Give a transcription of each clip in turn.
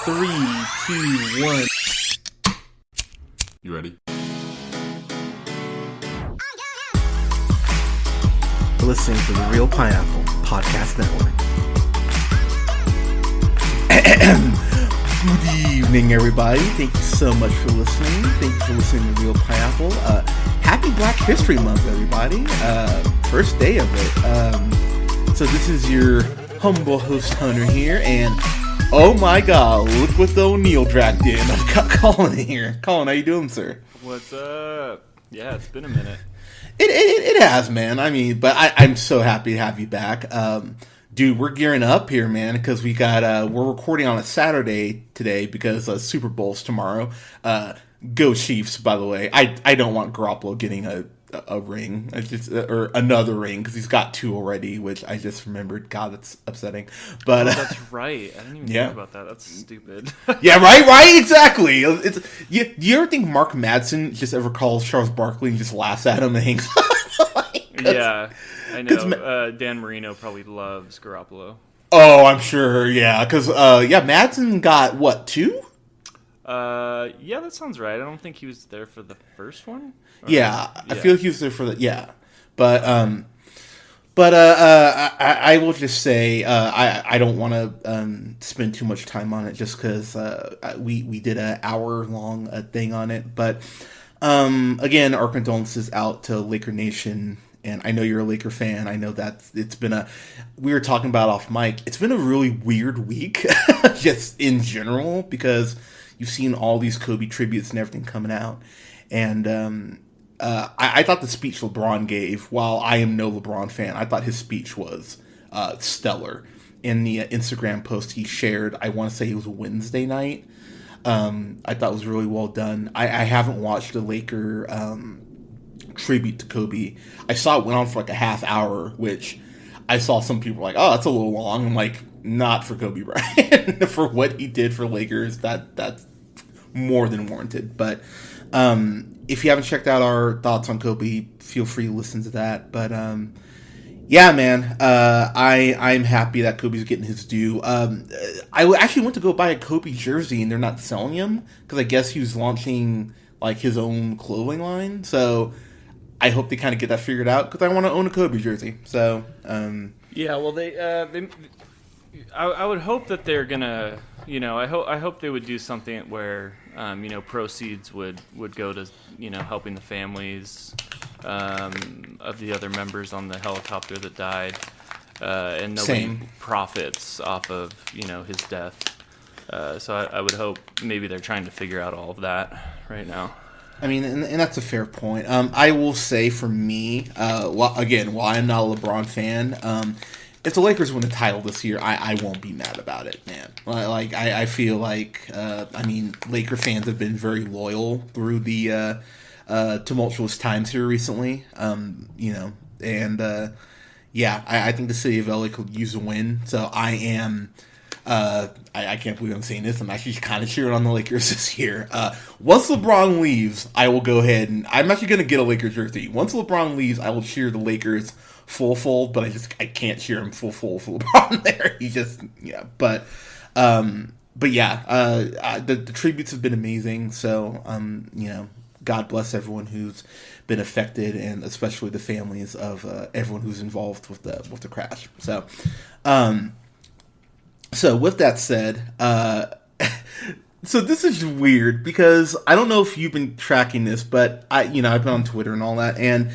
3, 2, 1. You ready? You're listening to the Real Pineapple Podcast Network. Good evening, everybody. Thank you so much for listening. Thank you for listening to Real Pineapple. Happy Black History Month, everybody. First day of it. So this is your humble host, Hunter, here, and oh my god, look what the O'Neal dragged in. I've got Colin here. Colin, how you doing, sir? What's up? Yeah, it's been a minute. It has, man. I mean, but I'm so happy to have you back. Dude, we're gearing up here, man, because we're recording on a Saturday today because Super Bowl's tomorrow. Go Chiefs, by the way. I don't want Garoppolo getting a ring, or another ring, because he's got 2 already, which I just remembered. God, that's upsetting. But that's right. I didn't even think about that. That's stupid. Yeah, right, exactly. Do you ever think Mark Madsen just ever calls Charles Barkley and just laughs at him and hangs up? Yeah, I know. Dan Marino probably loves Garoppolo. Oh, I'm sure, yeah, because Madsen got, what, 2? Yeah, that sounds right. I don't think he was there for the first one. Yeah, I feel like he was there for the but I will just say I don't want to spend too much time on it just because we did an hour-long thing on it. But again, our condolences out to Laker Nation. And I know you're a Laker fan. I know that we were talking about off mic. It's been a really weird week, just in general, because you've seen all these Kobe tributes and everything coming out. And I thought the speech LeBron gave, while I am no LeBron fan, I thought his speech was stellar. In the Instagram post he shared, I want to say it was a Wednesday night. I thought it was really well done. I haven't watched the Laker tribute to Kobe. I saw it went on for like a half hour, which I saw some people were like, oh, that's a little long. I'm like, not for Kobe Bryant. For what he did for Lakers, that's more than warranted. But if you haven't checked out our thoughts on Kobe, feel free to listen to that. But yeah, man, I'm happy that Kobe's getting his due. I actually went to go buy a Kobe jersey, and they're not selling him because I guess he was launching like his own clothing line. So I hope they kind of get that figured out because I want to own a Kobe jersey. So yeah, well, I would hope that they're gonna, I hope they would do something where, proceeds would go to, helping the families of the other members on the helicopter that died, and nobody profits off of, his death. So I would hope maybe they're trying to figure out all of that right now. I mean, and that's a fair point. I will say for me, while I'm not a LeBron fan, if the Lakers win the title this year, I won't be mad about it, man. Like I feel like, Laker fans have been very loyal through the tumultuous times here recently. I think the city of LA could use a win. So I am. I can't believe I'm saying this. I'm actually kind of cheering on the Lakers this year. Once LeBron leaves, I will go ahead and I'm actually going to get a Lakers jersey. Once LeBron leaves, I will cheer the Lakers full fold, but I can't cheer him full fold for LeBron there. He just, but the tributes have been amazing. So, God bless everyone who's been affected, and especially the families of everyone who's involved with the crash. So with that said, so this is weird because I don't know if you've been tracking this, but I've been on Twitter and all that, and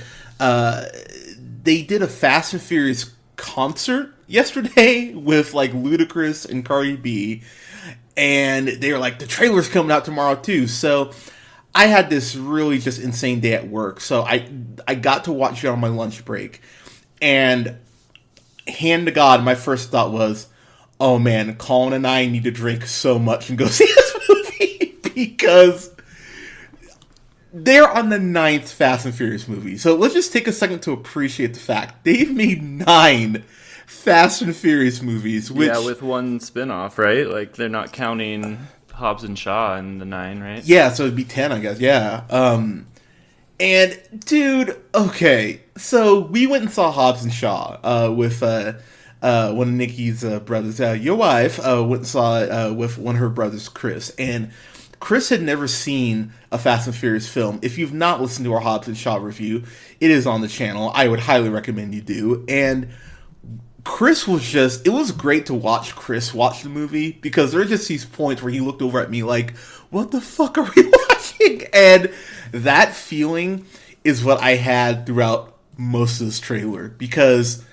they did a Fast and Furious concert yesterday with like Ludacris and Cardi B, and they were like, the trailer's coming out tomorrow too. So I had this really just insane day at work, so I got to watch it on my lunch break, and hand to God, my first thought was, oh man, Colin and I need to drink so much and go see this movie because they're on the 9th Fast and Furious movie. So let's just take a second to appreciate the fact they've made 9 Fast and Furious movies. Which, with one spinoff, right? Like they're not counting Hobbs and Shaw in the 9, right? Yeah, so it'd be 10, I guess. Yeah. And dude, okay, so we went and saw Hobbs and Shaw with one of Nikki's brothers, your wife, went and saw it with one of her brothers, Chris. And Chris had never seen a Fast and Furious film. If you've not listened to our Hobbs and Shaw review, it is on the channel. I would highly recommend you do. And Chris was it was great to watch Chris watch the movie, because there are just these points where he looked over at me like, what the fuck are we watching? And that feeling is what I had throughout most of this trailer, because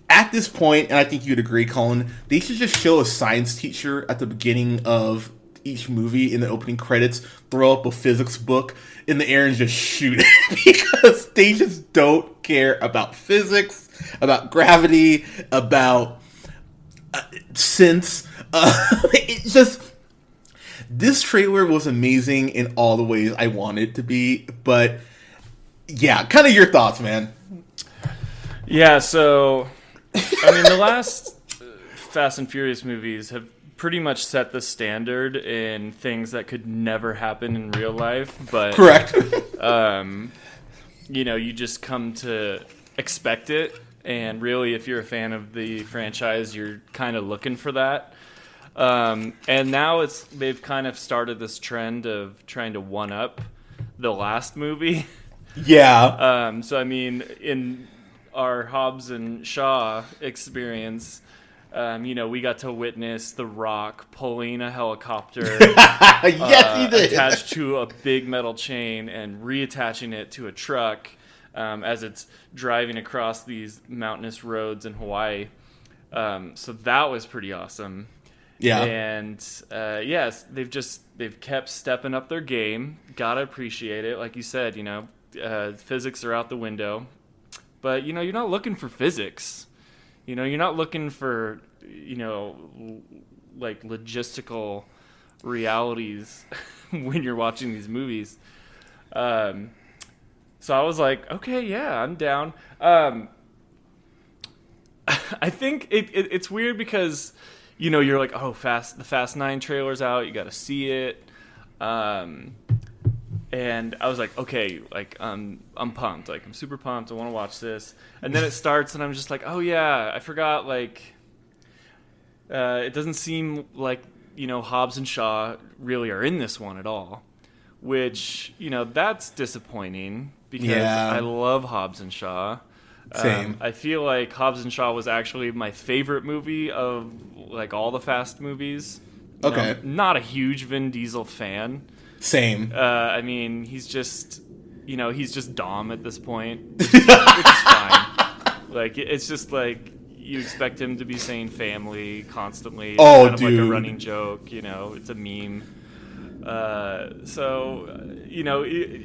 at this point, and I think you'd agree, Colin, they should just show a science teacher at the beginning of each movie in the opening credits, throw up a physics book in the air and just shoot it, because they just don't care about physics, about gravity, about sense. It's just, this trailer was amazing in all the ways I wanted it to be, but yeah, kind of your thoughts, man. Yeah, so I mean, the last Fast and Furious movies have pretty much set the standard in things that could never happen in real life, but correct. You just come to expect it, and really, if you're a fan of the franchise, you're kind of looking for that. And now they've kind of started this trend of trying to one up the last movie. Yeah. So I mean, in our Hobbs and Shaw experience, we got to witness The Rock pulling a helicopter yes, he did. attached to a big metal chain and reattaching it to a truck as it's driving across these mountainous roads in Hawaii. So that was pretty awesome. Yeah. And yes, they've kept stepping up their game. Gotta appreciate it. Like you said, physics are out the window. But, you're not looking for physics. You're not looking for, like logistical realities when you're watching these movies. So I was like, okay, yeah, I'm down. I think it's weird because, you're like, oh, the Fast 9 trailer's out. You got to see it. And I was like, okay, like, I'm pumped. Like, I'm super pumped. I want to watch this. And then it starts, and I'm just like, oh, yeah, I forgot, like, it doesn't seem like, Hobbs and Shaw really are in this one at all. Which, that's disappointing, because I love Hobbs and Shaw. Same. I feel like Hobbs and Shaw was actually my favorite movie of, like, all the Fast movies. Okay. I'm not a huge Vin Diesel fan. Same. I mean, he's just Dom at this point, which is fine. Like, it's just like you expect him to be saying family constantly. It's kind of like a running joke, it's a meme.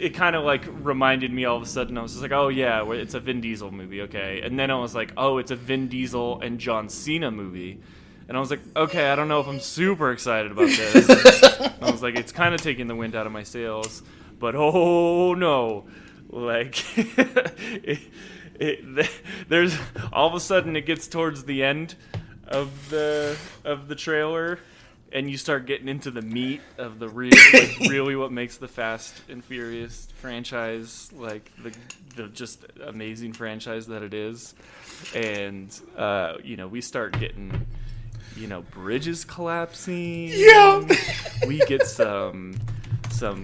It kind of like reminded me all of a sudden. I was just like, oh yeah, it's a Vin Diesel movie, okay. And then I was like, oh, it's a Vin Diesel and John Cena movie. And I was like, okay, I don't know if I'm super excited about this. I was like, it's kind of taking the wind out of my sails. But oh no, like, there's all of a sudden it gets towards the end of the trailer, and you start getting into the meat of the really what makes the Fast and Furious franchise like the just amazing franchise that it is. And we start getting bridges collapsing. Yeah. We get some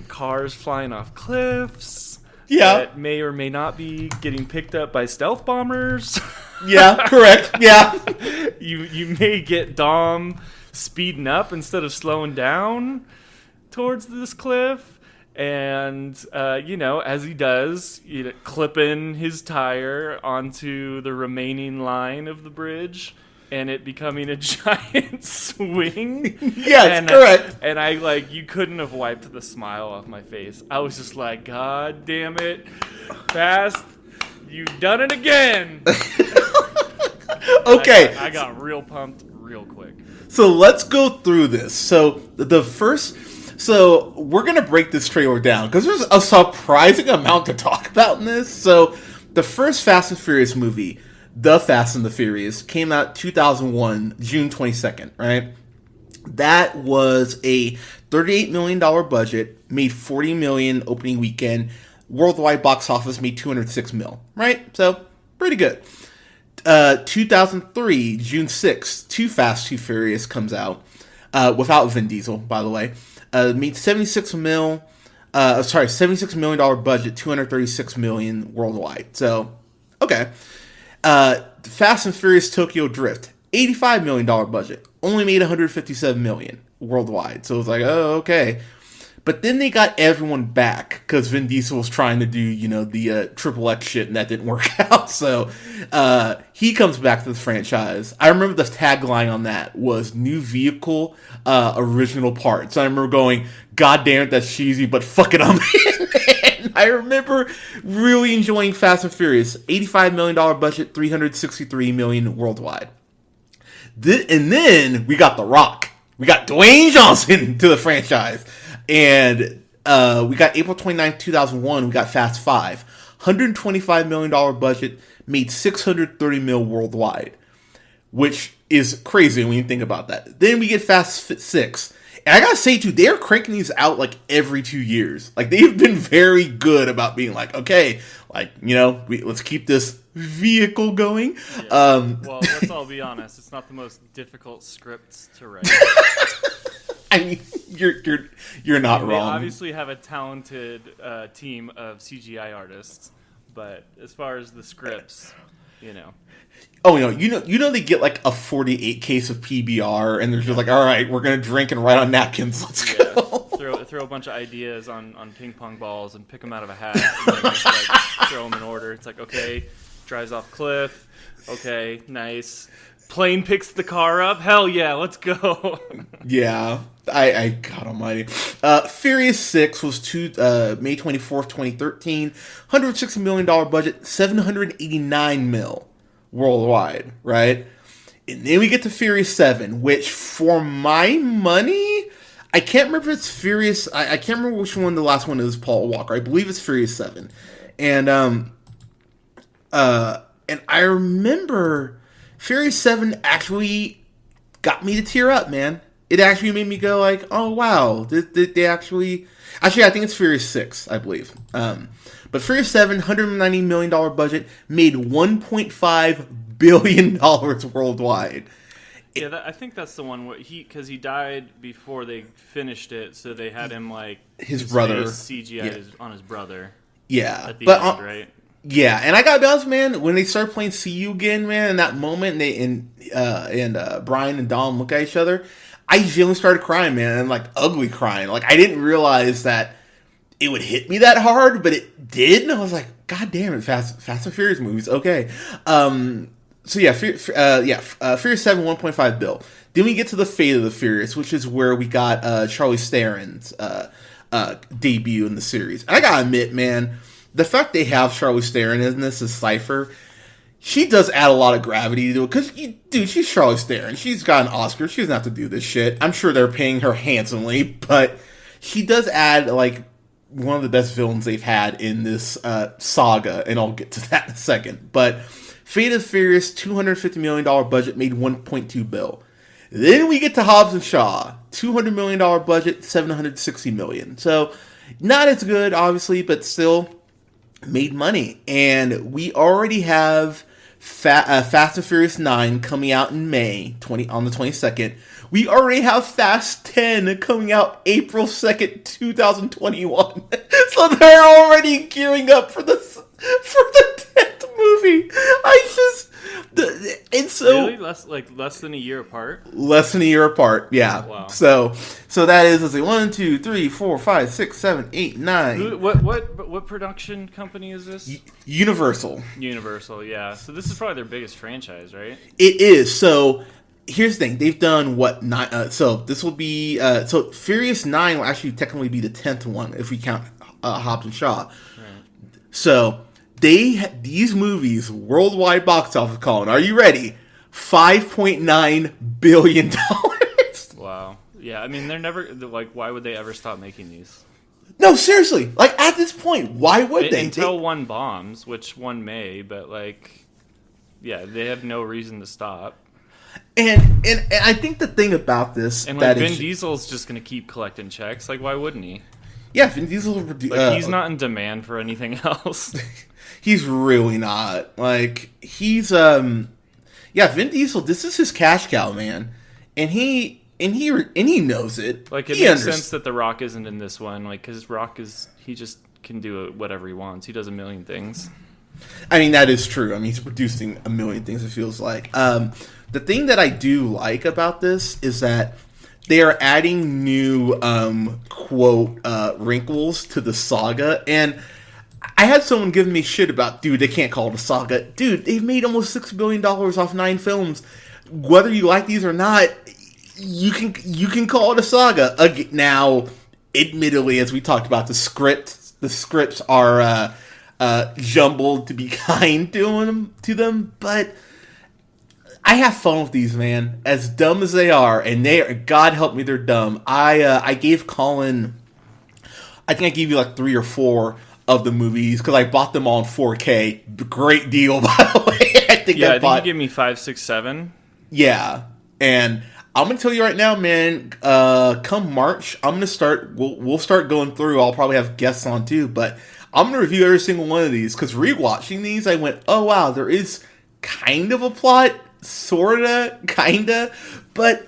cars flying off cliffs. Yeah. That may or may not be getting picked up by stealth bombers. Yeah, correct. Yeah. You may get Dom speeding up instead of slowing down towards this cliff. And, as he does, clipping his tire onto the remaining line of the bridge, and it becoming a giant swing. Yes, correct. And I, you couldn't have wiped the smile off my face. I was just like, God damn it. Fast, you've done it again. Okay. I got real pumped real quick. So let's go through this. So we're going to break this trailer down because there's a surprising amount to talk about in this. So the first Fast and Furious movie, The Fast and the Furious, came out 2001, June 22nd, right? That was a $38 million budget, made $40 million opening weekend. Worldwide box office made $206 million, right? So pretty good. 2003, June 6th, Too Fast, Too Furious comes out, without Vin Diesel, by the way. Made $76 million budget, $236 million worldwide. So, okay. Fast and Furious Tokyo Drift, $85 million budget, only made $157 million worldwide. So it was like, oh, okay. But then they got everyone back because Vin Diesel was trying to do, the Triple X shit, and that didn't work out. So he comes back to the franchise. I remember the tagline on that was "New vehicle, original parts." I remember going, "God damn it, that's cheesy, but fuck it, I'm in." I remember really enjoying Fast and Furious. $85 million budget, $363 million worldwide. And then we got The Rock. We got Dwayne Johnson to the franchise. And we got April 29th, 2001, we got Fast 5. $125 million budget, made $630 million worldwide, which is crazy when you think about that. Then we get Fast 6. And I gotta say, too, they're cranking these out like every 2 years. Like, they've been very good about being like, okay, like, let's keep this vehicle going. Yeah. Well, let's all be honest. It's not the most difficult scripts to write. I mean, you're not wrong. They obviously have a talented team of CGI artists, but as far as the scripts, Oh, they get like a 48 case of PBR, and they're just like, all right, we're gonna drink and write on napkins. Let's go. Throw a bunch of ideas on ping pong balls and pick them out of a hat, and then just, like, throw them in order. It's like, okay, drives off cliff. Okay, nice. Plane picks the car up. Hell yeah, let's go. Yeah, I God almighty. Furious 6 was May 24th, 2013. $160 million budget, $789 million worldwide, right? And then we get to Furious 7, which for my money, I can't remember if it's Furious. I can't remember which one the last one is, Paul Walker. I believe it's Furious 7. And I remember Furious 7 actually got me to tear up, man. It actually made me go like, oh, wow. Did they actually... Actually, I think it's Furious 6, I believe. But Furious 7, $190 million budget, made $1.5 billion worldwide. Yeah, I think that's the one where because he died before they finished it, so they had him like... His brother. CGI on his brother. Yeah. At the end, right? Yeah, and I gotta be honest, man. When they start playing "See You Again," man, in that moment, Brian and Dom look at each other, I genuinely started crying, man, and like ugly crying. Like I didn't realize that it would hit me that hard, but it did, and I was like, God damn it, Fast and Furious movies, okay. So yeah, Furious 7, $1.5 billion. Then we get to the Fate of the Furious, which is where we got Charlize Theron's debut in the series. And I gotta admit, man, the fact they have Charlize Theron in this as Cypher, she does add a lot of gravity to it. Because, dude, she's Charlize Theron. She's got an Oscar. She doesn't have to do this shit. I'm sure they're paying her handsomely, but she does add, like, one of the best villains they've had in this saga, and I'll get to that in a second. But Fate of the Furious, $250 million budget, made $1.2 billion. Then we get to Hobbs and Shaw, $200 million budget, $760 million. So, not as good, obviously, but still made money. And we already have Fast and Furious 9 coming out in May on the 22nd. We already have Fast 10 coming out April 2nd, 2021. So they're already gearing up for the 10th movie. Really? Less than a year apart? Less than a year apart, yeah. Wow. So that is, let's see, 1, 2, 3, 4, 5, 6, 7, 8, 9. What production company is this? Universal. Universal, yeah. So this is probably their biggest franchise, right? It is. So here's the thing. They've done what? So this will be... so Furious 9 will actually technically be the 10th one if we count Hobbs and Shaw. Right. So these movies, worldwide box office, Colin, are you ready? $5.9 billion. Wow. Yeah, I mean, they're never... Like, why would they ever stop making these? No, seriously. Like, at this point, why would they? Until one bombs, which one may, but, like... Yeah, they have no reason to stop. And I think the thing about this... And, like, Vin Diesel's just going to keep collecting checks. Like, why wouldn't he? Yeah, Vin Diesel... he's not in demand for anything else. He's really not. Like, he's... Yeah, Vin Diesel, this is his cash cow, man, and he knows it. Like, it he makes sense that The Rock isn't in this one, like, because Rock he just can do whatever he wants. He does a million things. I mean, that is true. I mean, he's producing a million things, it feels like. The thing that I do like about this is that they are adding new, quote, wrinkles to the saga, and I had someone giving me shit about, dude, they can't call it a saga. Dude, they've made almost $6 billion off 9 films. Whether you like these or not, you can call it a saga. Now, admittedly, as we talked about, the scripts are jumbled to be kind to them, but I have fun with these, man. As dumb as they are, and God help me, they're dumb. I gave Colin, I think I gave you like 3 or 4 of the movies because I bought them all in 4K. Great deal, by the way. I think you gave me 5, 6, 7. Yeah, and I'm gonna tell you right now, man. Come March, I'm gonna start. We'll start going through. I'll probably have guests on too, but I'm gonna review every single one of these because rewatching these, I went, oh wow, there is kind of a plot, sorta, kinda. But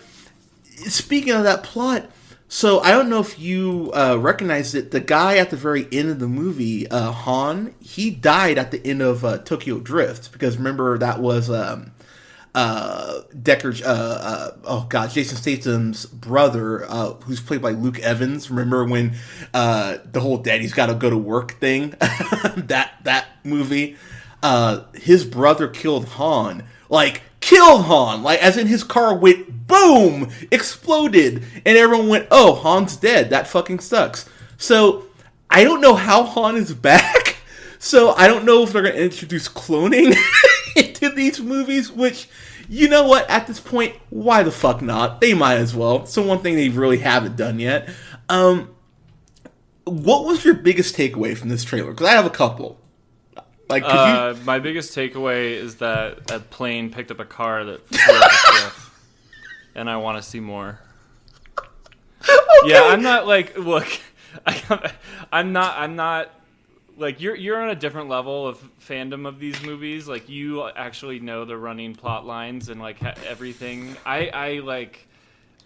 speaking of that plot, so I don't know if you recognize it. The guy at the very end of the movie, Han, he died at the end of Tokyo Drift because remember that was Decker's, Jason Statham's brother, who's played by Luke Evans. Remember when the whole "daddy's got to go to work" thing? that movie. His brother killed Han. Like, as in his car went boom, exploded, and everyone went, "Oh, Han's dead. That fucking sucks." So I don't know how Han is back. So I don't know if they're going to introduce cloning into these movies, which, you know what, at this point, why the fuck not? They might as well. It's the one thing they really haven't done yet. What was your biggest takeaway from this trailer? Because I have a couple. Like, my biggest takeaway is that a plane picked up a car that flew off a cliff, and I want to see more. Okay. Yeah, I'm not like, look, I'm not like you're on a different level of fandom of these movies. Like, you actually know the running plot lines and like everything. I like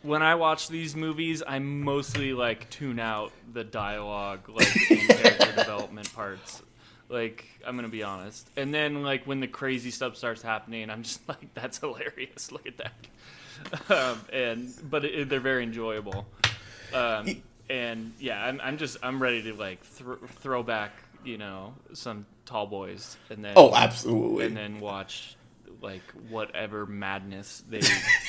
when I watch these movies, I mostly like tune out the dialogue, like and character development parts. Like, I'm gonna be honest. And then like when the crazy stuff starts happening, I'm just like, that's hilarious. Look at that. They're very enjoyable. And yeah, I'm ready to like throw back, some Tall Boys, and then absolutely, and then watch like whatever madness they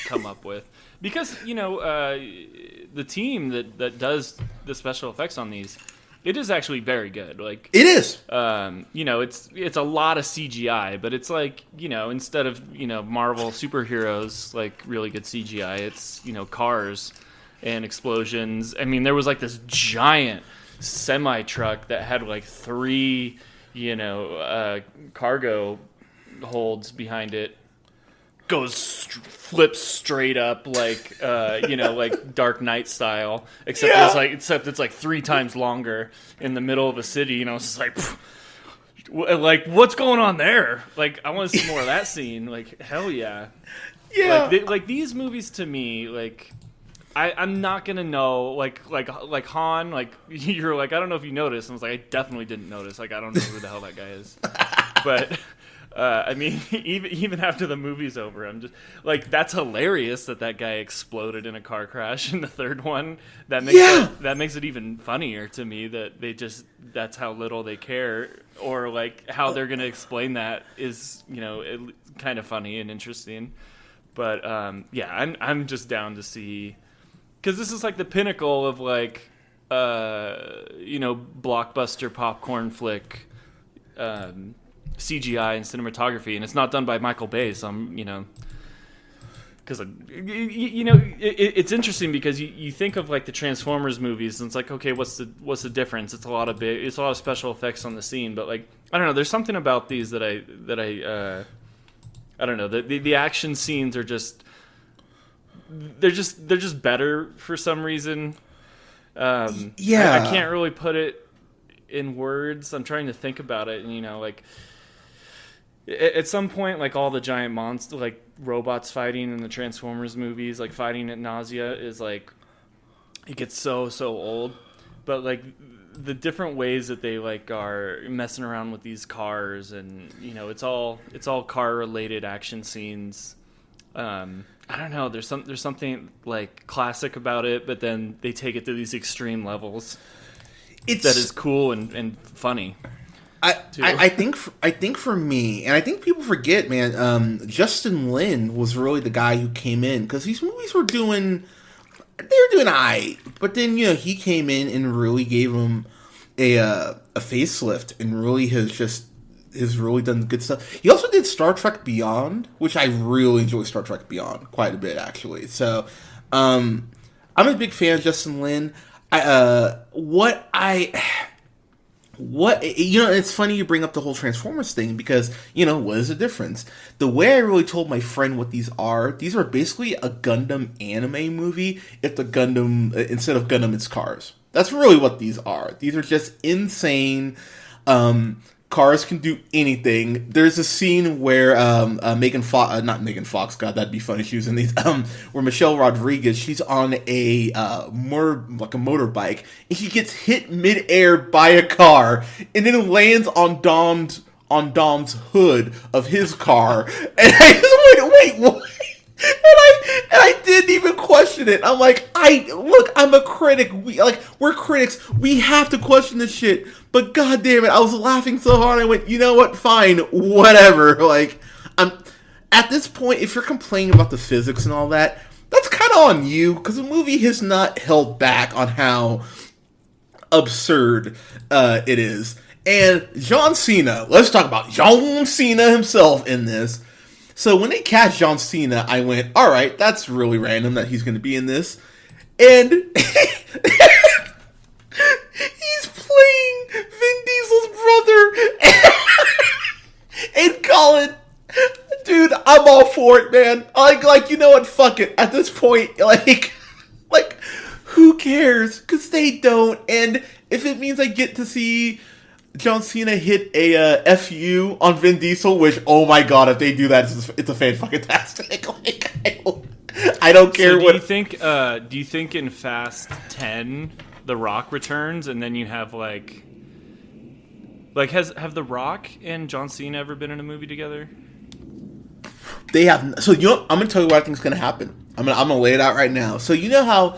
come up with, because the team that does the special effects on these, it is actually very good. Like, it is. It's a lot of CGI, but it's like, instead of Marvel superheroes, like really good CGI, it's cars and explosions. I mean, there was like this giant semi truck that had like 3 cargo holds behind it, flips straight up like like Dark Knight style, except it's like 3 times longer in the middle of a city. It's just like what's going on there? Like, I want to see more of that scene. Like, hell yeah. Like these movies, to me, like, I'm not gonna know, like Han, like, you're like, I don't know if you noticed, and I was like, I definitely didn't notice. Like, I don't know who the hell that guy is. But I mean, even after the movie's over, I'm just like, that's hilarious that guy exploded in a car crash in the third one. That makes it even funnier to me that that's how little they care, or like how they're gonna explain that is kind of funny and interesting. But I'm just down to see, because this is like the pinnacle of like blockbuster popcorn flick CGI and cinematography, and it's not done by Michael Bay. So I'm, because it's interesting because you think of like the Transformers movies, and it's like, okay, what's the difference? It's a lot of special effects on the scene, but like, I don't know. There's something about these that I don't know. The action scenes are just they're just better for some reason. I can't really put it in words. I'm trying to think about it, and like, At some point, like all the giant monster, like robots fighting in the Transformers movies, like fighting at nausea is like, it gets so old. But like the different ways that they like are messing around with these cars, and it's all car related action scenes. I don't know. There's something like classic about it, but then they take it to these extreme levels. That is cool and funny. I think for me, and I think people forget, man. Justin Lin was really the guy who came in, because these movies were doing alright, but then he came in and really gave them a facelift, and really has really done good stuff. He also did Star Trek Beyond, which I really enjoy Star Trek Beyond quite a bit, actually. So, I'm a big fan of Justin Lin. It's funny you bring up the whole Transformers thing, because, what is the difference? The way I really told my friend what these are basically a Gundam anime movie if the Gundam, instead of Gundam, it's cars. That's really what these are. These are just insane, cars can do anything. There's a scene where not Megan Fox, God, that'd be funny. She was in these. Where Michelle Rodriguez, she's on a motorbike, and she gets hit midair by a car, and then lands on Dom's hood of his car. And I just wait, what? And I didn't even question it. I'm like, I'm a critic. We're critics. We have to question this shit. But god damn it, I was laughing so hard. I went, you know what? Fine, whatever. At this point, if you're complaining about the physics and all that, that's kind of on you, because the movie has not held back on how absurd it is. And John Cena, let's talk about John Cena himself in this. So when they cast John Cena, I went, all right, that's really random that he's going to be in this. And he's playing Vin Diesel's brother. And Colin, dude, I'm all for it, man. You know what? Fuck it. At this point, who cares? Because they don't. And if it means I get to see John Cena hit a FU on Vin Diesel, which, oh my god, if they do that, it's a fan-fucking-tastic. I don't care what... Do you think in Fast 10, The Rock returns, and then you have, have The Rock and John Cena ever been in a movie together? They have... So, I'm going to tell you what I think is going to happen. I'm gonna lay it out right now. So, you know how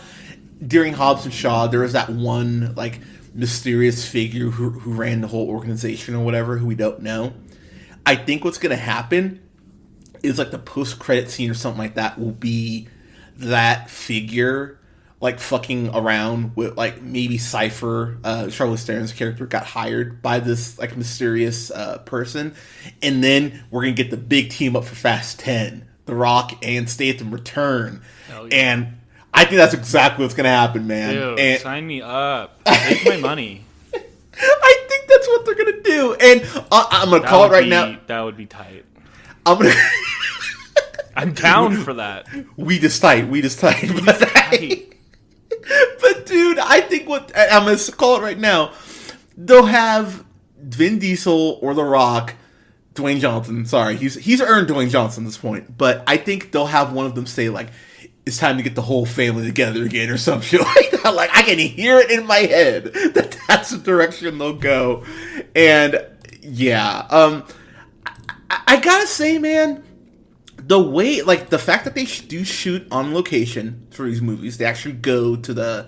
during Hobbs and Shaw, there was that one, mysterious figure who ran the whole organization or whatever, who we don't know? I think what's going to happen is, the post-credit scene or something like that will be that figure, fucking around with, maybe Cypher, Charlize Theron's character, got hired by this, mysterious person, and then we're going to get the big team up for Fast 10. The Rock and Statham return. Yeah. And I think that's exactly what's going to happen, man. Dude, sign me up. Take my money. I think that's what they're going to do. And I'm going to call it right now. That would be tight. I'm down for that. We just tight. But dude, I think I'm going to call it right now. They'll have Vin Diesel or The Rock, Dwayne Johnson. Sorry, he's earned Dwayne Johnson at this point. But I think they'll have one of them say, it's time to get the whole family together again or some shit like that. I can hear it in my head that's the direction they'll go. And yeah, I gotta say, man, the way, the fact that they do shoot on location for these movies, they actually go to the,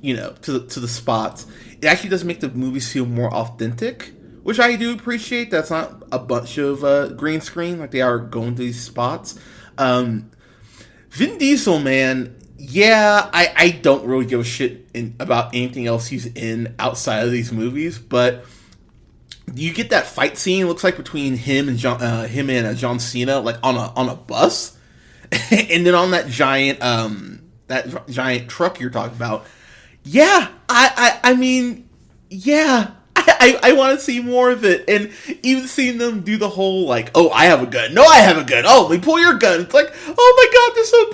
to the spots. It actually does make the movies feel more authentic, which I do appreciate. That's not a bunch of green screen, they are going to these spots. Vin Diesel, man, yeah, I don't really give a shit about anything else he's in outside of these movies, but you get that fight scene, looks like between him and John Cena, on a bus, and then on that giant truck you're talking about. Yeah, I mean, yeah. I want to see more of it, and even seeing them do the whole oh, I have a gun, no, I have a gun, oh, let me pull your gun. It's oh my god, they're so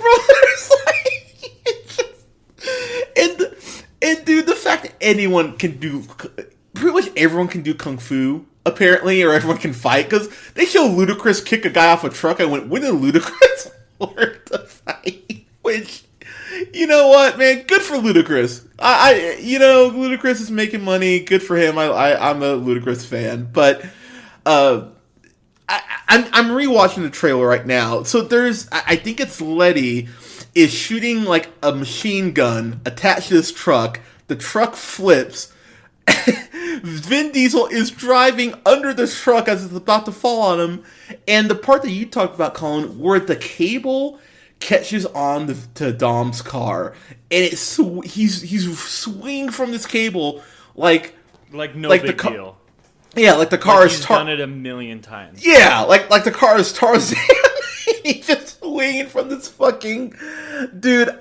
brothers. And dude, the fact that anyone can do, pretty much everyone can do kung fu apparently, or everyone can fight, because they show Ludacris kick a guy off a truck. I went, when did Ludacris learn to fight? Which, you know what, man? Good for Ludacris. Ludacris is making money. Good for him. I'm a Ludacris fan, but I'm rewatching the trailer right now. So I think it's Letty is shooting like a machine gun attached to this truck. The truck flips. Vin Diesel is driving under the truck as it's about to fall on him. And the part that you talked about, Colin, where the cable catches on to Dom's car, and he's swinging from this cable like no big deal. Yeah, like the car is done it a million times. Yeah, like the car is Tarzan. He's just swinging from this fucking dude.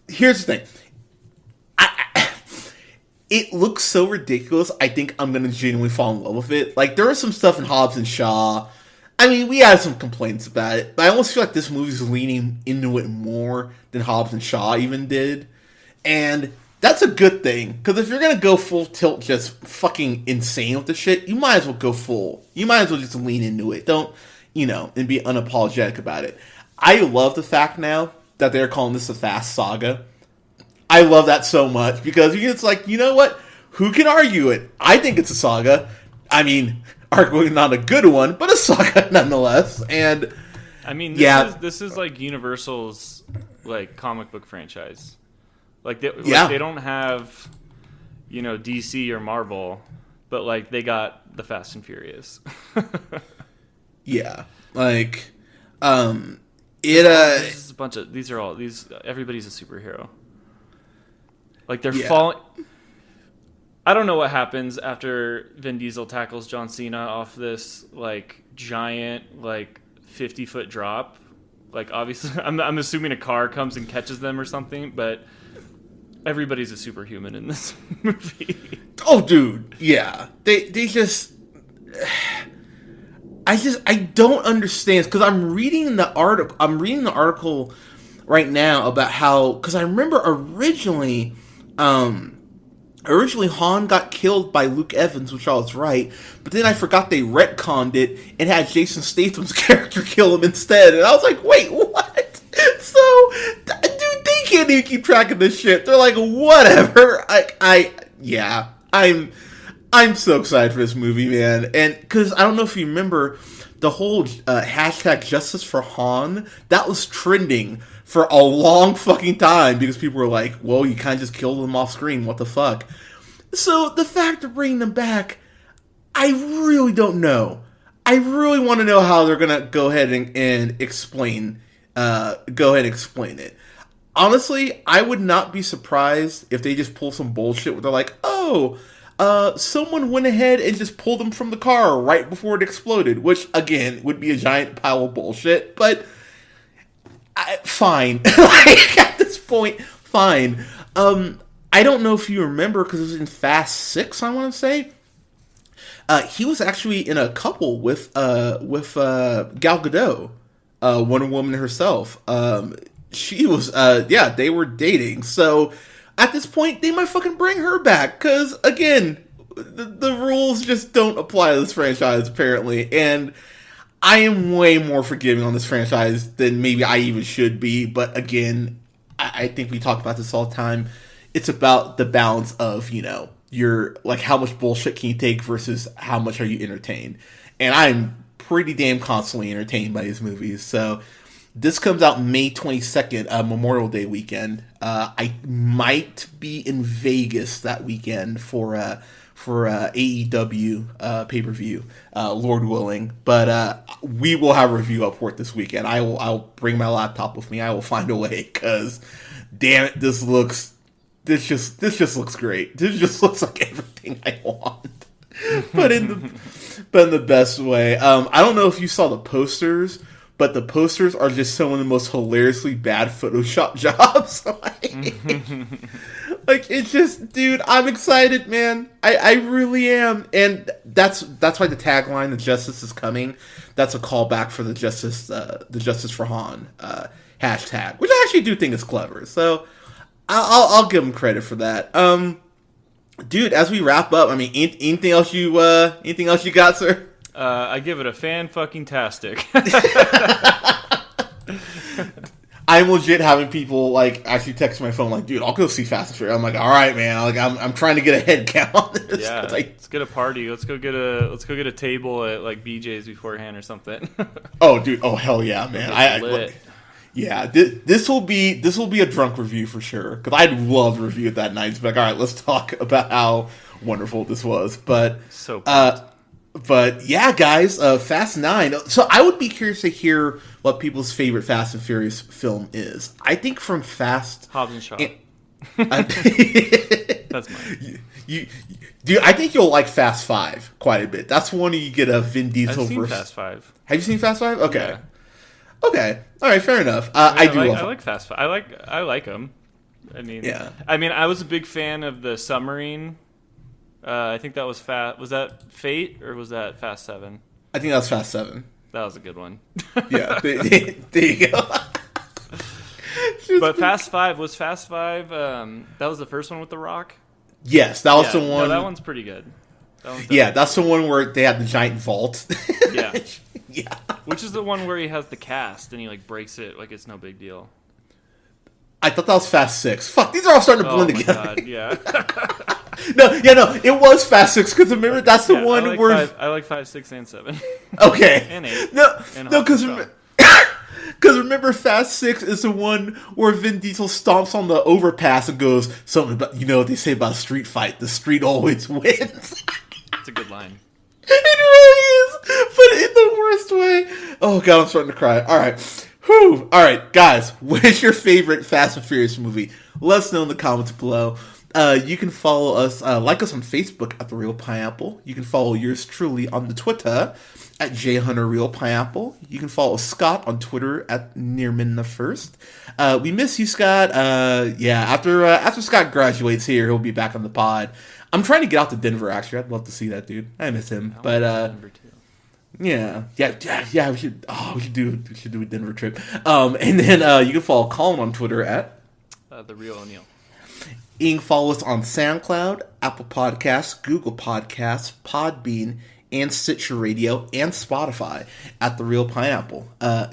Here's the thing. It looks so ridiculous. I think I'm gonna genuinely fall in love with it. Like, there was some stuff in Hobbs and Shaw. I mean, we had some complaints about it, but I almost feel like this movie's leaning into it more than Hobbs and Shaw even did. And that's a good thing, because if you're gonna go full tilt just fucking insane with the shit, you might as well go full. You might as well just lean into it. Don't, and be unapologetic about it. I love the fact now that they're calling this a Fast Saga. I love that so much, because it's like, you know what? Who can argue it? I think it's a saga. I mean, arguably not a good one, but a saga nonetheless. And I mean, this is like Universal's like comic book franchise. Like they don't have, DC or Marvel, but like they got the Fast and Furious. Yeah, like this is a bunch of everybody's a superhero. Like they're falling. I don't know what happens after Vin Diesel tackles John Cena off this like giant 50-foot drop. Like, obviously, I'm assuming a car comes and catches them or something, but everybody's a superhuman in this movie. Oh, dude, yeah. They just. I don't understand, because I'm reading the article right now about how, because I remember originally Han got killed by Luke Evans, which I was right, but then I forgot they retconned it and had Jason Statham's character kill him instead, and I was like, wait, what? So, dude, they can't even keep track of this shit. They're like, whatever. I'm so excited for this movie, man. And because I don't know if you remember the whole hashtag Justice for Han, that was trending for a long fucking time because people were like, well, you kind of just killed them off screen. What the fuck? So the fact of bringing them back, I really don't know. I really want to know how they're going to go ahead and explain it. Honestly, I would not be surprised if they just pull some bullshit where they're like, someone went ahead and just pulled them from the car right before it exploded, which, again, would be a giant pile of bullshit, but fine. At this point, fine. I don't know if you remember, because it was in Fast 6, I want to say. He was actually in a couple with Gal Gadot, Wonder Woman herself. She was, they were dating, so at this point, they might fucking bring her back, because, again, the rules just don't apply to this franchise, apparently, and I am way more forgiving on this franchise than maybe I even should be, but again, I think we talk about this all the time. It's about the balance of, your, like, how much bullshit can you take versus how much are you entertained, and I'm pretty damn constantly entertained by these movies, so this comes out May 22nd, Memorial Day weekend. I might be in Vegas that weekend for AEW pay-per-view, Lord willing. But we will have a review up for it this weekend. I'll bring my laptop with me. I will find a way, because damn it, this just looks great. This just looks like everything I want. but in the best way. I don't know if you saw the posters, but the posters are just some of the most hilariously bad Photoshop jobs. Like, it's just, dude, I'm excited, man. I really am. And that's why the tagline, "The Justice is Coming," that's a callback for the Justice for Han hashtag, which I actually do think is clever. So I'll give them credit for that. Dude, as we wrap up, I mean, anything else you got, sir? I give it a fan-fucking-tastic. I'm legit having people like actually text my phone like, dude, I'll go see Fast and Furious. I'm like, all right, man. Like, I'm trying to get a head count on this. Yeah, let's get a party. Let's go get a table at like BJ's beforehand or something. Oh, dude. Oh, hell yeah, man. Yeah, this will be a drunk review for sure. Because I'd love to review it that night. It's like, all right, let's talk about how wonderful this was. But so. But yeah, guys, Fast 9. So I would be curious to hear what people's favorite Fast and Furious film is. I think from Fast... Hobbs and Shaw. That's mine. Dude, I think you'll like Fast 5 quite a bit. That's one you get a Vin Diesel I've seen versus... Fast 5. Have you seen Fast 5? Okay. Yeah. Okay. All right, fair enough. I like Fast 5. I like them. I mean, yeah. I mean, I was a big fan of the submarine... I think that was Fast. Was that Fate or was that Fast 7? I think that was Fast 7. That was a good one. Yeah, there you go. But Fast 5 was Fast 5. That was the first one with The Rock. Yes, that was the one. No, that one's pretty good. Yeah, that's the one where they had the giant vault. Yeah, yeah. Which is the one where he has the cast and he like breaks it like it's no big deal. I thought that was Fast 6. Fuck, these are all starting to blend together. God, yeah. No, it was Fast 6 because remember that's the one where I like 5, 6, and 7. Okay. And 8. No, because remember Fast 6 is the one where Vin Diesel stomps on the overpass and goes something about what they say about a street fight. The street always wins. It's a good line. It really is, but in the worst way. Oh god, I'm starting to cry. All right. Whew. All right, guys, what is your favorite Fast and Furious movie? Let us know in the comments below. You can follow us, like us on Facebook at The Real Pineapple. You can follow yours truly on the Twitter at JHunterRealPineapple. You can follow Scott on Twitter at Nearmanthefirst. We miss you, Scott. After Scott graduates here, he'll be back on the pod. I'm trying to get out to Denver, actually. I'd love to see that dude. I miss him. But Denver too. Yeah. We should do a Denver trip. And then you can follow Colin on Twitter at TheReelOneal. You can follow us on SoundCloud, Apple Podcasts, Google Podcasts, Podbean, and Stitcher Radio, and Spotify at The Real Pineapple.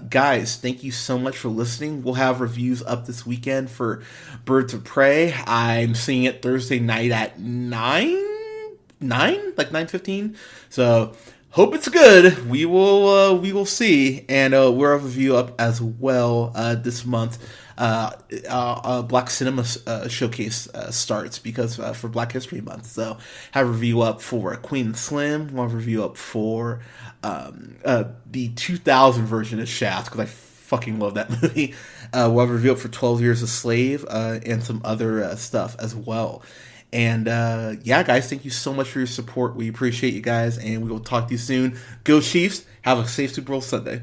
Guys, thank you so much for listening. We'll have reviews up this weekend for Birds of Prey. I'm seeing it Thursday night at 9:15. So hope it's good. We will see, and we'll have a review up as well this month. Black Cinema Showcase starts because for Black History Month. So have a review up for Queen and Slim. We'll have a review up for the 2000 version of Shaft because I fucking love that movie. We'll have a review up for 12 Years a Slave and some other stuff as well. And guys, thank you so much for your support. We appreciate you guys, and we will talk to you soon. Go Chiefs! Have a safe Super Bowl Sunday.